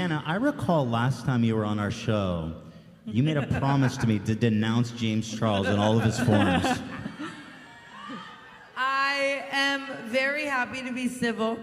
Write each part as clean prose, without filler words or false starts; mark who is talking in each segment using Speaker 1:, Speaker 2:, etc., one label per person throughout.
Speaker 1: Anna, I recall last time you were on our show, you made a promise to me to denounce James Charles in all of his forms.
Speaker 2: I am very happy to be civil.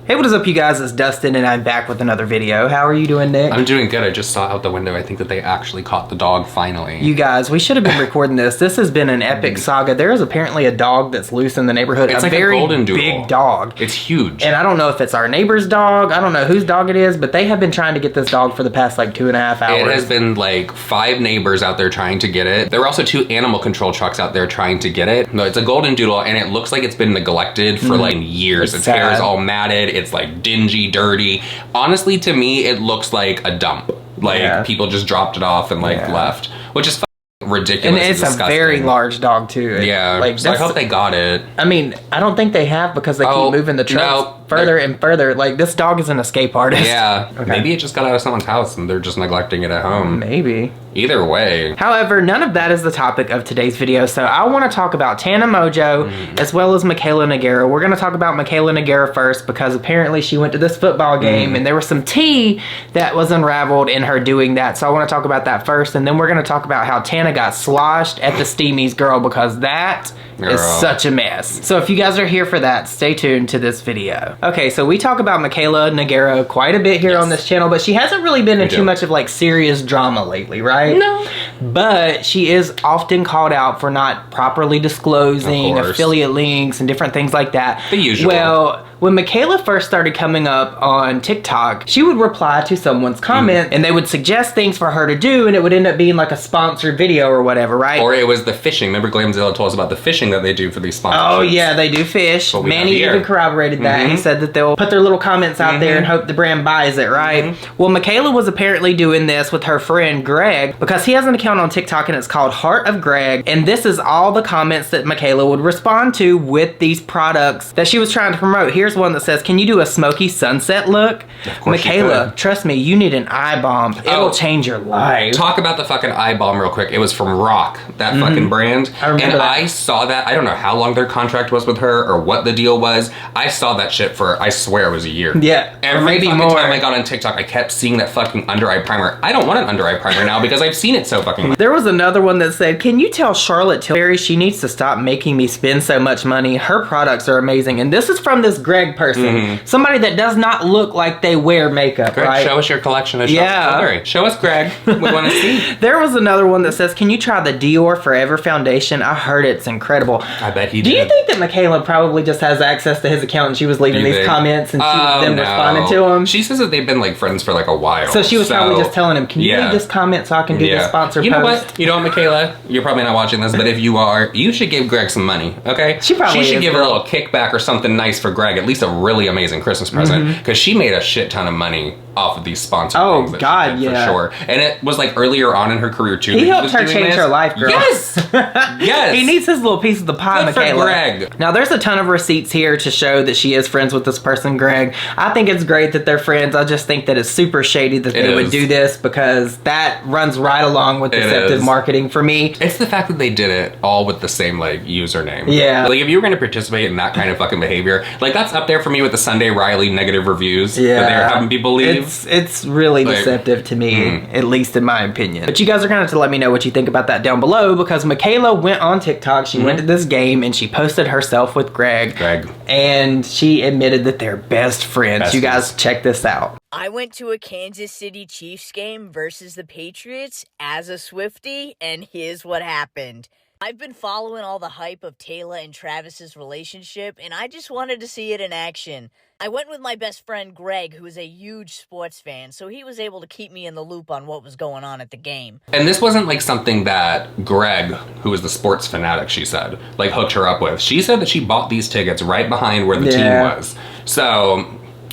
Speaker 3: Hey, what is up, you guys? It's Dustin, and I'm back with another video. How are you doing, Nick?
Speaker 4: I'm doing good. I just saw out the window. I think that they actually caught the dog finally.
Speaker 3: You guys, we should have been recording this. This has been an epic saga. There is apparently a dog that's loose in the neighborhood.
Speaker 4: It's
Speaker 3: a
Speaker 4: like
Speaker 3: very
Speaker 4: a golden doodle.
Speaker 3: big dog.
Speaker 4: It's huge.
Speaker 3: And I don't know if it's our neighbor's dog. I don't know whose dog it is, but they have been trying to get this dog for the past like 2.5 hours.
Speaker 4: It has been like 5 neighbors out there trying to get it. There were also 2 animal control trucks out there trying to get it. No, it's a golden doodle, and it looks like it's been neglected for like years. Its hair is all matted. It's like dingy, dirty. Honestly, to me, it looks like a dump. Like people just dropped it off and like left, which is ridiculous.
Speaker 3: And it's a very large dog too.
Speaker 4: Yeah, like so I hope they got it.
Speaker 3: I mean, I don't think they have because they keep moving the trucks further and further. Like, this dog is an escape artist.
Speaker 4: Yeah, maybe it just got out of someone's house and they're just neglecting it at home.
Speaker 3: Maybe.
Speaker 4: Either way.
Speaker 3: However, none of that is the topic of today's video, so I want to talk about Tana Mongeau as well as Mikayla Nogueria. We're going to talk about Michaela Nera first because apparently she went to this football game and there was some tea that was unraveled in her doing that. So I want to talk about that first, and then we're going to talk about how Tana got sloshed at the Steamies, girl, because that is such a mess. So if you guys are here for that, stay tuned to this video. Okay, so we talk about Mikayla Nogueria quite a bit here on this channel, but she hasn't really been in too much of like serious drama lately, right?
Speaker 4: No.
Speaker 3: But she is often called out for not properly disclosing affiliate links and different things like that.
Speaker 4: The usual.
Speaker 3: Well, when Mikayla first started coming up on TikTok, she would reply to someone's comment and they would suggest things for her to do, and it would end up being like a sponsored video or whatever, right?
Speaker 4: Or it was the fishing. Remember Glamzilla told us about the fishing that they do for these sponsorships.
Speaker 3: Oh yeah, they do fish. Manny even corroborated that. He said that they'll put their little comments out there and hope the brand buys it, right? Well, Mikayla was apparently doing this with her friend Greg because he has an account on TikTok and it's called Heart of Greg, and this is all the comments that Mikayla would respond to with these products that she was trying to promote. Here's one that says, "Can you do a smoky sunset look?" Mikayla, trust me, you need an eye balm. It'll change your life.
Speaker 4: Talk about the fucking eye balm real quick. It was from Rock, that fucking brand.
Speaker 3: I remember that.
Speaker 4: I saw that. I don't know how long their contract was with her or what the deal was. I saw that shit for, I swear it was a year.
Speaker 3: Yeah,
Speaker 4: Every fucking time I got on TikTok, I kept seeing that fucking under eye primer. I don't want an under eye primer now because I've seen it so fucking much.
Speaker 3: There was another one that said, "Can you tell Charlotte Tilbury she needs to stop making me spend so much money? Her products are amazing." And this is from this Greg person. Somebody that does not look like they wear makeup,
Speaker 4: Greg,
Speaker 3: right?
Speaker 4: show us your collection of Charlotte Tilbury. Show us, Greg. We want to see.
Speaker 3: There was another one that says, "Can you try the Dior Forever Foundation? I heard it's incredible."
Speaker 4: I bet he did.
Speaker 3: Do you think that Mikayla probably just has access to his account and she was leaving these comments and she was then responding to him?
Speaker 4: She says that they've been like friends for like a while.
Speaker 3: So she was probably just telling him, "Can you leave this comment so I can do this sponsor post?"
Speaker 4: You know what? You know what, Mikayla? You're probably not watching this, but if you are, you should give Greg some money, okay?
Speaker 3: She
Speaker 4: should give a little kickback or something nice for Greg, at least a really amazing Christmas present, because she made a shit ton of money off of these sponsored things that she did, for sure. And it was like earlier on in her career too.
Speaker 3: He helped her change her life, girl.
Speaker 4: Yes! Yes!
Speaker 3: He needs his little piece of the pie,
Speaker 4: Good
Speaker 3: Mikayla.
Speaker 4: for Greg.
Speaker 3: Now, there's a ton of receipts here to show that she is friends with this person, Greg. I think it's great that they're friends. I just think that it's super shady that they would do this because that runs right along with deceptive marketing for me.
Speaker 4: It's the fact that they did it all with the same like username.
Speaker 3: Yeah.
Speaker 4: Like if you were going to participate in that kind of fucking behavior, like that's up there for me with the Sunday Riley negative reviews that they're having people leave.
Speaker 3: It's really deceptive to me, at least in my opinion. But you guys are going to have to let me know what you think about that down below, because Mikayla went on TikTok, she went to this game, and she posted herself with Greg. And she admitted that they're best friends. You guys check this out.
Speaker 5: "I went to a Kansas City Chiefs game versus the Patriots as a Swiftie, and here's what happened. I've been following all the hype of Taylor and Travis's relationship, and I just wanted to see it in action. I went with my best friend Greg, who is a huge sports fan, so he was able to keep me in the loop on what was going on at the game."
Speaker 4: And this wasn't like something that Greg, who was the sports fanatic, she said, like hooked her up with. She said that she bought these tickets right behind where the team was. So,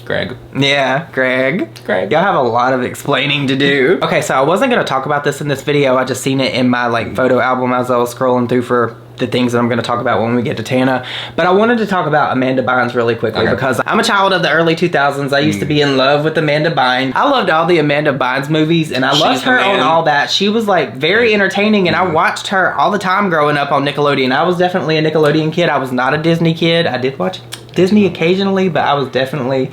Speaker 4: Greg.
Speaker 3: Yeah, Greg. Y'all have a lot of explaining to do. Okay, so I wasn't going to talk about this in this video. I just seen it in my like photo album as I was scrolling through for the things that I'm going to talk about when we get to Tana. But I wanted to talk about Amanda Bynes really quickly because I'm a child of the early 2000s. I used to be in love with Amanda Bynes. I loved all the Amanda Bynes movies, and I loved her on all that. She was like very entertaining, and I watched her all the time growing up on Nickelodeon. I was definitely a Nickelodeon kid. I was not a Disney kid. I did watch Disney occasionally, but I was definitely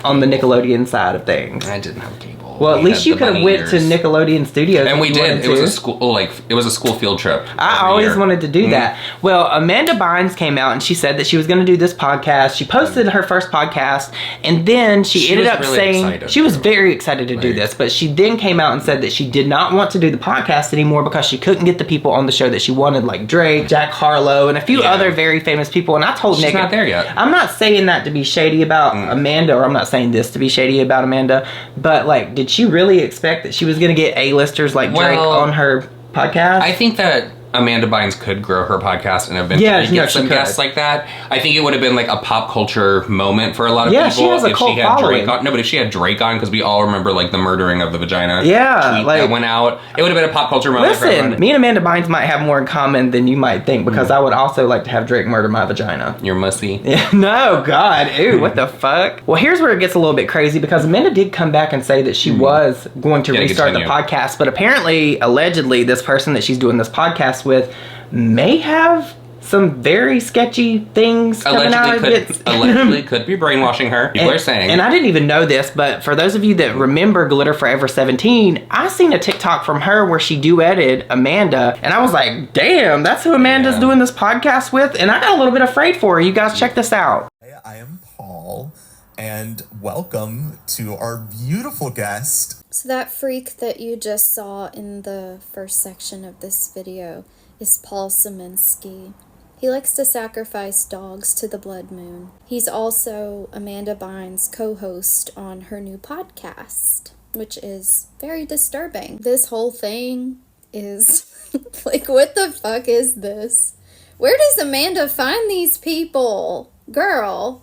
Speaker 3: on the Nickelodeon side of things.
Speaker 4: I didn't have cable.
Speaker 3: Well, at least you could have went to Nickelodeon Studios.
Speaker 4: And we did. It was a school field trip.
Speaker 3: I always wanted to do that. Well, Amanda Bynes came out and she said that she was going to do this podcast. She posted her first podcast, and then she ended up
Speaker 4: really
Speaker 3: saying she was very excited to do this, but she then came out and said that she did not want to do the podcast anymore because she couldn't get the people on the show that she wanted, like Drake, Jack Harlow, and a few other very famous people. And I told Nick,
Speaker 4: she's not there yet.
Speaker 3: I'm not saying that to be shady about Amanda, or I'm not saying this to be shady about Amanda, but like, did she really expect that she was going to get A-listers like Drake on her podcast?
Speaker 4: I think that Amanda Bynes could grow her podcast and eventually get some guests like that. I think it would have been like a pop culture moment for a lot of people.
Speaker 3: She has a cult following.
Speaker 4: Drake on. No, but if she had Drake on, because we all remember like the murdering of the vagina tweet
Speaker 3: that
Speaker 4: went out, it would have been a pop culture moment.
Speaker 3: Listen, me and Amanda Bynes might have more in common than you might think, because I would also like to have Drake murder my vagina.
Speaker 4: You're mussy.
Speaker 3: No, God. Ew, what the fuck? Well, here's where it gets a little bit crazy, because Amanda did come back and say that she was going to restart the podcast, but apparently, allegedly, this person that she's doing this podcast with may have some very sketchy things coming out of it.
Speaker 4: Allegedly could be brainwashing her. People are saying.
Speaker 3: And I didn't even know this, but for those of you that remember Glitter Forever 17, I seen a TikTok from her where she duetted Amanda, and I was like, damn, that's who Amanda's doing this podcast with? And I got a little bit afraid for her. You guys check this out.
Speaker 6: I am Paul, and welcome to our beautiful guest.
Speaker 7: So that freak that you just saw in the first section of this video is Paul Szymanski. He likes to sacrifice dogs to the blood moon. He's also Amanda Bynes' co-host on her new podcast, which is very disturbing. This whole thing is like, what the fuck is this? Where does Amanda find these people? Girl.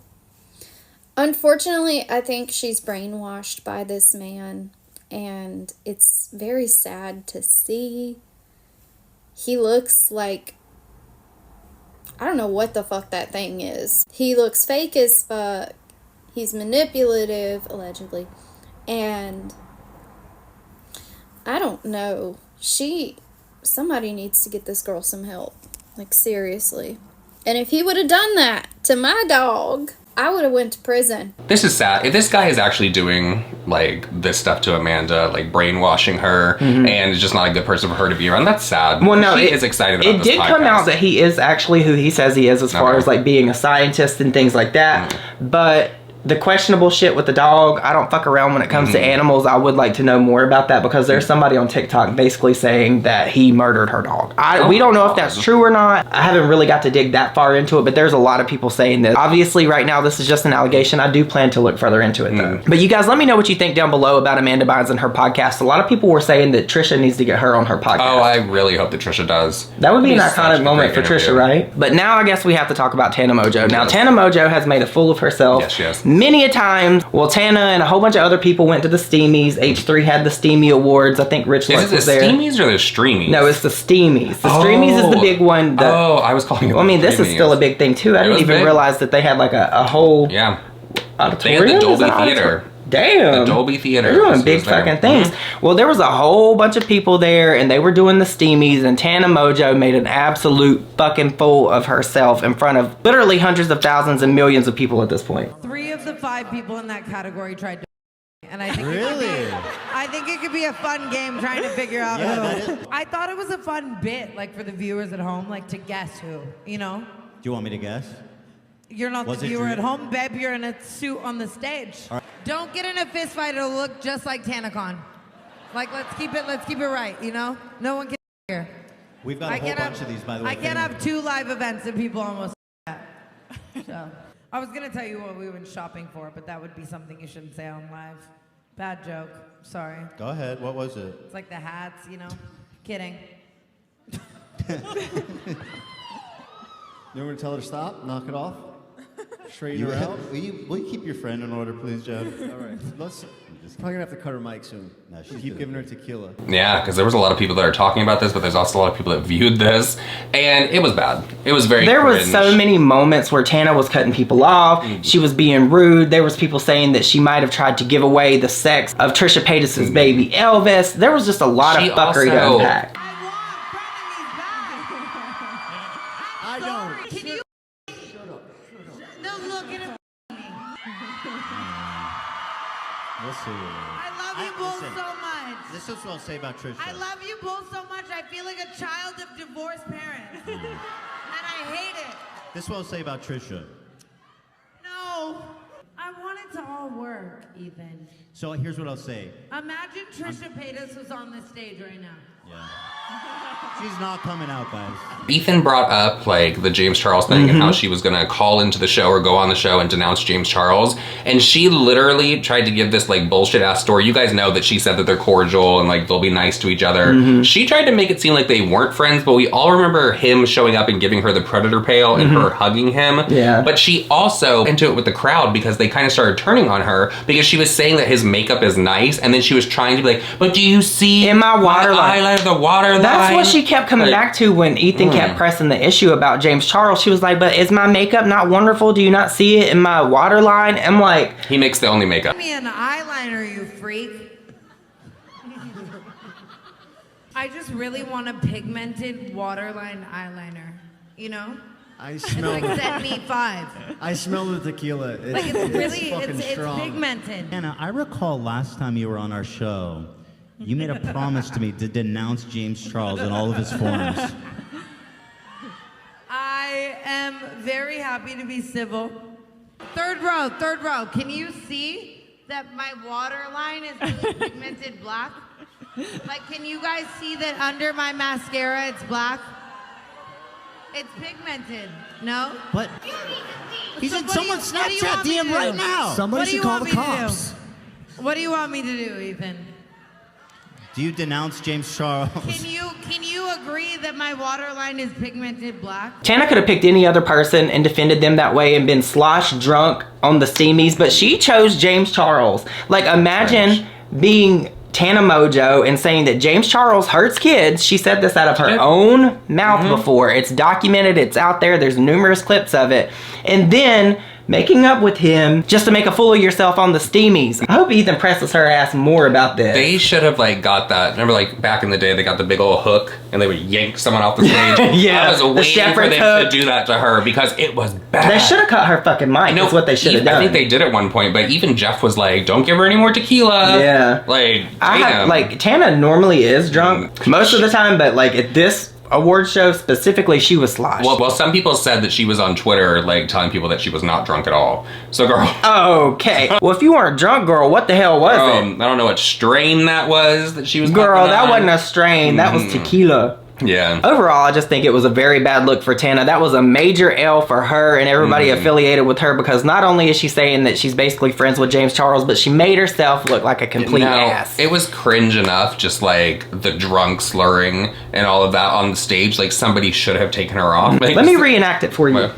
Speaker 7: Unfortunately, I think she's brainwashed by this man, and it's very sad to see. He looks like, I don't know what the fuck that thing is. He looks fake as fuck. He's manipulative, allegedly. And I don't know. Somebody needs to get this girl some help. Like, seriously. And if he would have done that to my dog, I would have went to prison.
Speaker 4: This is sad. If this guy is actually doing like this stuff to Amanda, like brainwashing her, and it's just not a good person for her to be around, that's sad.
Speaker 3: Well, no,
Speaker 4: she is excited about this
Speaker 3: It did come out that he is actually who he says he is, as far as like being a scientist and things like that. But the questionable shit with the dog, I don't fuck around when it comes to animals. I would like to know more about that, because there's somebody on TikTok basically saying that he murdered her dog. We don't know if that's true or not. I haven't really got to dig that far into it, but there's a lot of people saying this. Obviously, right now, this is just an allegation. I do plan to look further into it, though. But you guys, let me know what you think down below about Amanda Bynes and her podcast. A lot of people were saying that Trisha needs to get her on her podcast.
Speaker 4: Oh, I really hope that Trisha does.
Speaker 3: That would be an iconic moment for Trisha, right? But now I guess we have to talk about Tana Mongeau. Now, Tana Mongeau has made a fool of herself.
Speaker 4: Yes, she has.
Speaker 3: Many a time. Well, Tana and a whole bunch of other people went to the Steamies. H3 had the Steamy Awards. I think Rich Lux was there.
Speaker 4: Is it the Steamies or the Streamies?
Speaker 3: No, it's the Steamies. The Streamies is the big one.
Speaker 4: I was calling it
Speaker 3: I mean, this is still a big thing, too. I didn't even realize that they had like a whole auditorium.
Speaker 4: They had the Dolby Theater.
Speaker 3: Damn.
Speaker 4: The Dolby Theater.
Speaker 3: They're doing big fucking things. Well, there was a whole bunch of people there, and they were doing the Steamies, and Tana Mongeau made an absolute fucking fool of herself in front of literally hundreds of thousands and millions of people at this point.
Speaker 2: 3 of the 5 people in that category tried to and I think I think it could be a fun game trying to figure out who. I thought it was a fun bit, like for the viewers at home, like to guess who, you know?
Speaker 1: Do you want me to guess?
Speaker 2: You're not the viewer at home, babe. You're in a suit on the stage. Right. Don't get in a fist fight. It'll look just like TanaCon. Like, let's keep it right, you know? No one can here.
Speaker 1: We've got a whole bunch of these, by the way.
Speaker 2: I can't have 2 live events and people almost that. So, I was going to tell you what we went shopping for, but that would be something you shouldn't say on live. Bad joke. Sorry.
Speaker 1: Go ahead. What was it?
Speaker 2: It's like the hats, you know? Kidding.
Speaker 8: You want me to tell her to stop? Knock it off? Straighten her out?
Speaker 1: Will you keep your friend in order, please, Jeff?
Speaker 8: All right. Probably gonna have to cut her mic soon.
Speaker 1: No,
Speaker 8: keep giving her tequila.
Speaker 4: Yeah, because there was a lot of people that are talking about this, but there's also a lot of people that viewed this, and it was bad. It was very
Speaker 3: There
Speaker 4: cringe.
Speaker 3: was so many moments where Tana was cutting people off. She was being rude. There was people saying that she might have tried to give away the sex of Trisha Paytas's baby Elvis. There was just a lot of fuckery to unpack.
Speaker 2: I don't. Can you? Shut up. No, look,
Speaker 1: We'll see.
Speaker 2: I love you both
Speaker 1: listen,
Speaker 2: so much.
Speaker 1: This is what I'll say about Trisha.
Speaker 2: I love you both so much. I feel like a child of divorced parents. And I hate it.
Speaker 1: This is what I'll say about Trisha.
Speaker 2: No. I want it to all work, Ethan.
Speaker 1: So here's what I'll say.
Speaker 2: Imagine Trisha Paytas was on this stage right now.
Speaker 1: Yeah. She's not coming out, guys.
Speaker 4: Ethan brought up like the James Charles thing and how she was gonna call into the show or go on the show and denounce James Charles, and she literally tried to give this like bullshit ass story. You guys know that she said that they're cordial and like they'll be nice to each other. She tried to make it seem like they weren't friends, but we all remember him showing up and giving her the predator pail and her hugging him.
Speaker 3: Yeah.
Speaker 4: But she also into it with the crowd because they kind of started turning on her because she was saying that his makeup is nice, and then she was trying to be like, but do you see
Speaker 3: in my waterline?
Speaker 4: Eyeliner, the waterline.
Speaker 3: That's what she kept coming back to when Ethan kept pressing the issue about James Charles. She was like, but is my makeup not wonderful? Do you not see it in my waterline? I'm like,
Speaker 4: he makes the only makeup.
Speaker 2: Give me an eyeliner, you freak. I just really want a pigmented waterline eyeliner. You know?
Speaker 8: I
Speaker 2: It's
Speaker 8: smell
Speaker 2: like set me 5.
Speaker 8: I smell the tequila.
Speaker 2: Like it's really,
Speaker 8: fucking
Speaker 2: it's
Speaker 8: strong.
Speaker 2: pigmented.
Speaker 1: Anna, I recall last time you were on our show, you made a promise to me to denounce James Charles in all of his forms.
Speaker 2: I am very happy to be civil. Third row. Can you see that my waterline is really pigmented black? Like, can you guys see that under my mascara it's black? It's pigmented. No?
Speaker 1: But he
Speaker 2: So
Speaker 1: said
Speaker 2: what do you-
Speaker 1: someone
Speaker 2: what do you want
Speaker 1: Snapchat
Speaker 2: me to
Speaker 1: DM
Speaker 2: do?
Speaker 1: right now.
Speaker 8: Somebody
Speaker 2: What do
Speaker 8: should
Speaker 2: you
Speaker 8: call
Speaker 2: want
Speaker 8: the
Speaker 2: me to do?
Speaker 8: cops.
Speaker 2: What do you want me to do, Ethan?
Speaker 1: Do you denounce James Charles?
Speaker 2: Can you agree that my waterline is pigmented black?
Speaker 3: Tana could have picked any other person and defended them that way and been sloshed drunk on the Steamies, but she chose James Charles. Like, imagine being Tana Mongeau and saying that James Charles hurts kids. She said this out of her own mouth before. It's documented, it's out there, there's numerous clips of it. And then making up with him just to make a fool of yourself on the Steamies. I hope Ethan presses her ass more about this.
Speaker 4: They should have like got that. Remember, like back in the day, they got the big old hook and they would yank someone off the stage.
Speaker 3: Yeah,
Speaker 4: I was
Speaker 3: the
Speaker 4: waiting for
Speaker 3: shepherd's
Speaker 4: them
Speaker 3: hook.
Speaker 4: to do that to her because it was bad.
Speaker 3: They should have cut her fucking mic. That's what they should have done.
Speaker 4: I think they did at one point, but even Jeff was like, "Don't give her any more tequila."
Speaker 3: Yeah,
Speaker 4: like
Speaker 3: like Tana normally is drunk most of the time, but like at this award show specifically, she was sloshed.
Speaker 4: Well, some people said that she was on Twitter, like telling people that she was not drunk at all. So, girl.
Speaker 3: Okay. Well, if you weren't drunk, girl, what the hell was it?
Speaker 4: I don't know what strain that was that she was.
Speaker 3: Girl, that wasn't a strain. That was tequila.
Speaker 4: Yeah.
Speaker 3: Overall, I just think it was a very bad look for Tana. That was a major L for her and everybody affiliated with her, because not only is she saying that she's basically friends with James Charles, but she made herself look like a complete ass.
Speaker 4: It was cringe enough, just like the drunk slurring and all of that on the stage. Like somebody should have taken her off. Like,
Speaker 3: let me reenact it for you.
Speaker 4: What?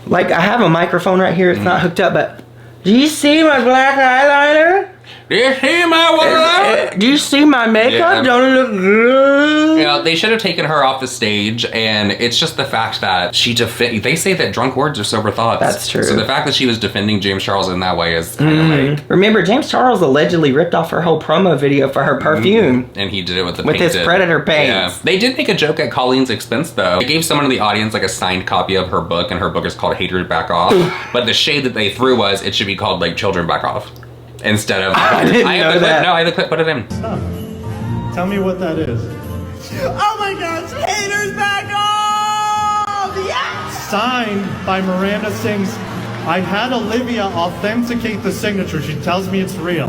Speaker 3: Like, I have a microphone right here. It's not hooked up, but do you see my black eyeliner?
Speaker 4: Do you see my waterline?
Speaker 3: Do you see my makeup?
Speaker 4: Yeah.
Speaker 3: Don't it look good?
Speaker 4: You know, they should have taken her off the stage, and it's just the fact that she they say that drunk words are sober thoughts.
Speaker 3: That's true.
Speaker 4: So the fact that she was defending James Charles in that way is kind of like...
Speaker 3: Remember, James Charles allegedly ripped off her whole promo video for her perfume.
Speaker 4: And he did it with the
Speaker 3: his predator paints.
Speaker 4: Yeah. They did make a joke at Colleen's expense, though. They gave someone in the audience like a signed copy of her book, and her book is called Haters Back Off. But the shade that they threw was, it should be called like Children Back Off. Instead of...
Speaker 3: I didn't know that.
Speaker 4: No, I have the clip. Put it in.
Speaker 9: Stop. Tell me what that is.
Speaker 2: Oh my gosh, haters back off! Yes!
Speaker 9: Signed by Miranda Sings. I had Olivia authenticate the signature. She tells me it's real.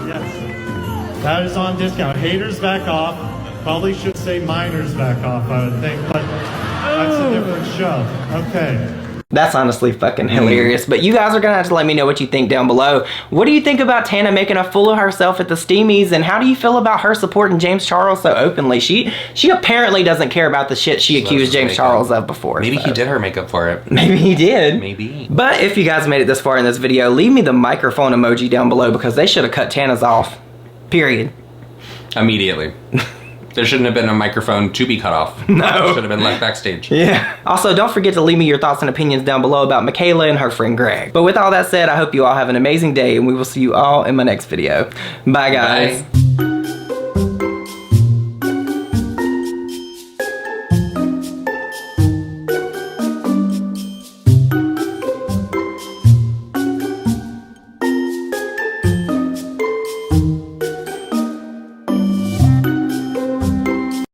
Speaker 9: Yes. That is on discount. Haters back off. Probably should say minors back off, I would think, but that's a different show. Okay.
Speaker 3: That's honestly fucking hilarious. But you guys are gonna have to let me know what you think down below. What do you think about Tana making a fool of herself at the Steamies, and how do you feel about her supporting James Charles so openly? She apparently doesn't care about the shit she accused James Charles of before.
Speaker 4: Maybe he did her makeup for it.
Speaker 3: Maybe he did.
Speaker 4: Maybe.
Speaker 3: But if you guys made it this far in this video, leave me the microphone emoji down below, because they should have cut Tana's off. Period.
Speaker 4: Immediately. There shouldn't have been a microphone to be cut off.
Speaker 3: No.
Speaker 4: It should have been left backstage.
Speaker 3: Yeah. Also, don't forget to leave me your thoughts and opinions down below about Mikayla and her friend Greg. But with all that said, I hope you all have an amazing day, and we will see you all in my next video. Bye, guys.
Speaker 4: Bye.